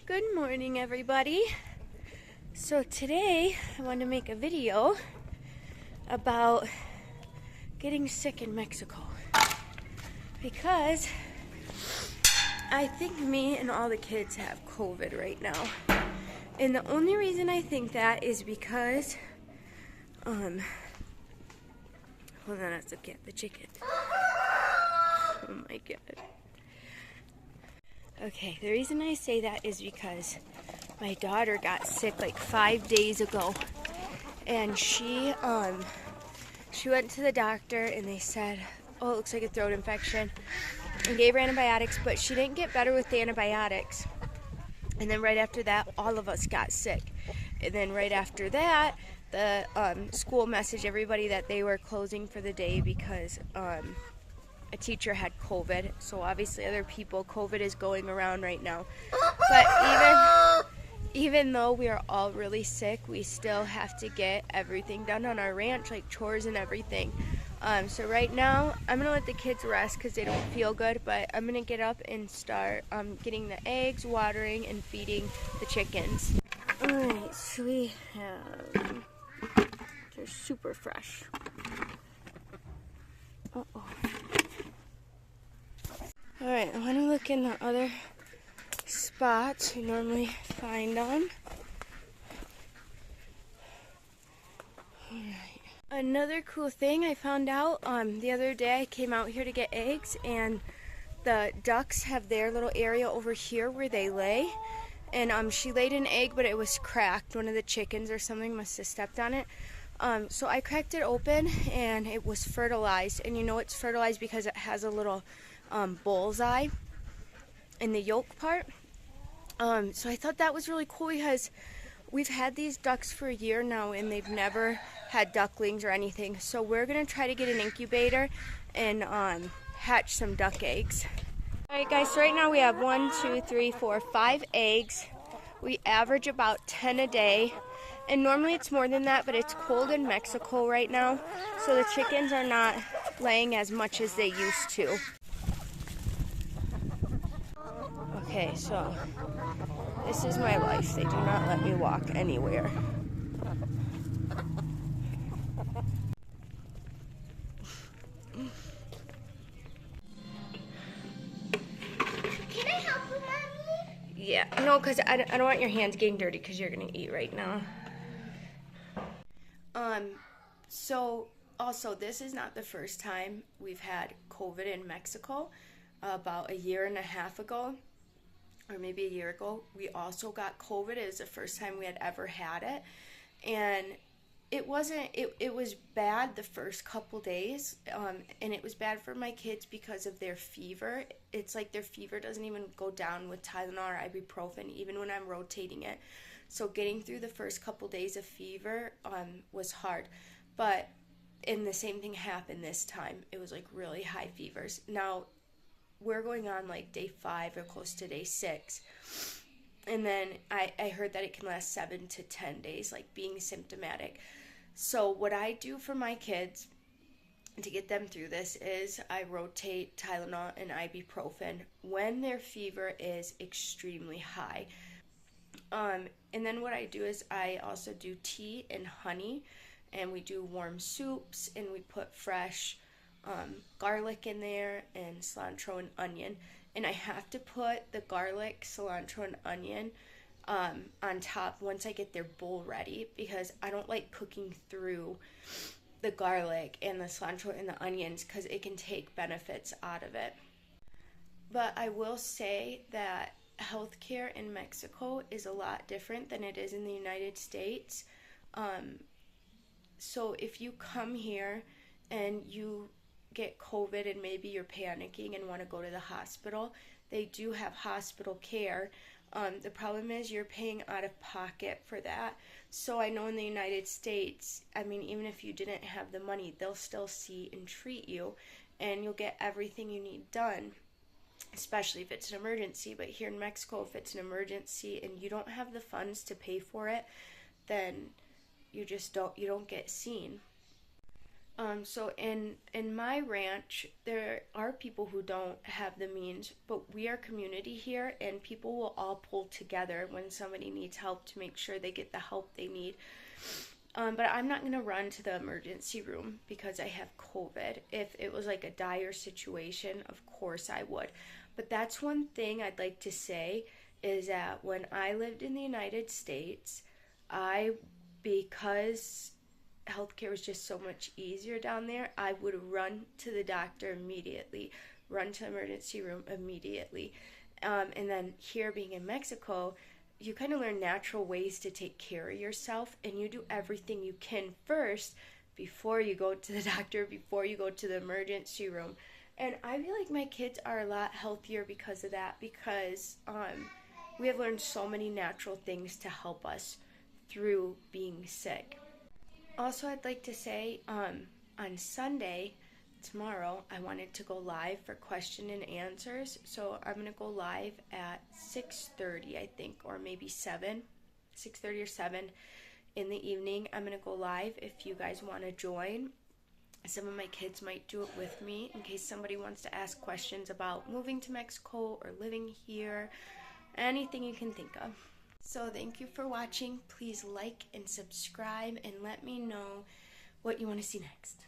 Good morning, everybody. So today I want to make a video about getting sick in Mexico because I think me and all the kids have COVID right now. And the only reason I think that is because hold on, let's look at the chicken. Oh my god. Okay, the reason I say that is because my daughter got sick like 5 days ago, and she went to the doctor and they said, oh, it looks like a throat infection, and gave her antibiotics, but she didn't get better with the antibiotics. And then right after that, all of us got sick. And then right after that, the school messaged everybody that they were closing for the day because a teacher had COVID. So obviously other people, COVID is going around right now. But even though we are all really sick, we still have to get everything done on our ranch, like chores and everything. So right now, I'm going to let the kids rest because they don't feel good, but I'm going to get up and start getting the eggs, watering, and feeding the chickens. Alright, so we have, they're super fresh. Uh-oh. Alright, I want to look in the other spots we normally find them. Alright. Another cool thing I found out the other day, I came out here to get eggs, and the ducks have their little area over here where they lay. And she laid an egg, but it was cracked. One of the chickens or something must have stepped on it. So I cracked it open, and it was fertilized. And you know it's fertilized because it has a little bullseye in the yolk part. So I thought that was really cool because we've had these ducks for a year now and they've never had ducklings or anything. So we're going to try to get an incubator and hatch some duck eggs. Alright guys, so right now we have 1, 2, 3, 4, 5 eggs. We average about 10 a day. And normally it's more than that, but it's cold in Mexico right now. So the chickens are not laying as much as they used to. Okay, so this is my life. They do not let me walk anywhere. Can I help you, Mommy? Yeah, no, because I don't want your hands getting dirty because you're going to eat right now. So also this is not the first time we've had COVID in Mexico. About a year and a half ago, or maybe a year ago, we also got COVID. It was the first time we had ever had it, and it was bad the first couple days, and it was bad for my kids because of their fever. It's like their fever doesn't even go down with Tylenol or ibuprofen, even when I'm rotating it. So getting through the first couple days of fever was hard, and the same thing happened this time. It was like really high fevers. Now we're going on like day 5 or close to day 6. And then I heard that it can last 7 to 10 days, like being symptomatic. So what I do for my kids to get them through this is I rotate Tylenol and ibuprofen when their fever is extremely high. And then what I do is I also do tea and honey, and we do warm soups, and we put fresh garlic in there and cilantro and onion. And I have to put the garlic, cilantro, and onion on top once I get their bowl ready, because I don't like cooking through the garlic and the cilantro and the onions because it can take benefits out of it. But I will say that healthcare in Mexico is a lot different than it is in the United States. So if you come here and you get COVID and maybe you're panicking and want to go to the hospital, they do have hospital care. The problem is you're paying out of pocket for that. So I know in the United States, I mean, even if you didn't have the money, they'll still see and treat you, and you'll get everything you need done, especially if it's an emergency. But here in Mexico, if it's an emergency and you don't have the funds to pay for it, then you don't get seen. So in my ranch, there are people who don't have the means, but we are community here, and people will all pull together when somebody needs help to make sure they get the help they need. But I'm not gonna run to the emergency room because I have COVID. If it was like a dire situation, of course I would. But that's one thing I'd like to say is that when I lived in the United States, I because healthcare was just so much easier down there, I would run to the doctor immediately, run to the emergency room immediately. And then here being in Mexico, you kind of learn natural ways to take care of yourself, and you do everything you can first before you go to the doctor, before you go to the emergency room. And I feel like my kids are a lot healthier because of that, because we have learned so many natural things to help us through being sick. Also, I'd like to say on Sunday, tomorrow, I wanted to go live for question and answers. So I'm gonna go live at 6:30, I think, or maybe 7, 6:30 or 7 in the evening. I'm gonna go live if you guys want to join. Some of my kids might do it with me in case somebody wants to ask questions about moving to Mexico or living here, anything you can think of. So thank you for watching. Please like and subscribe and let me know what you want to see next.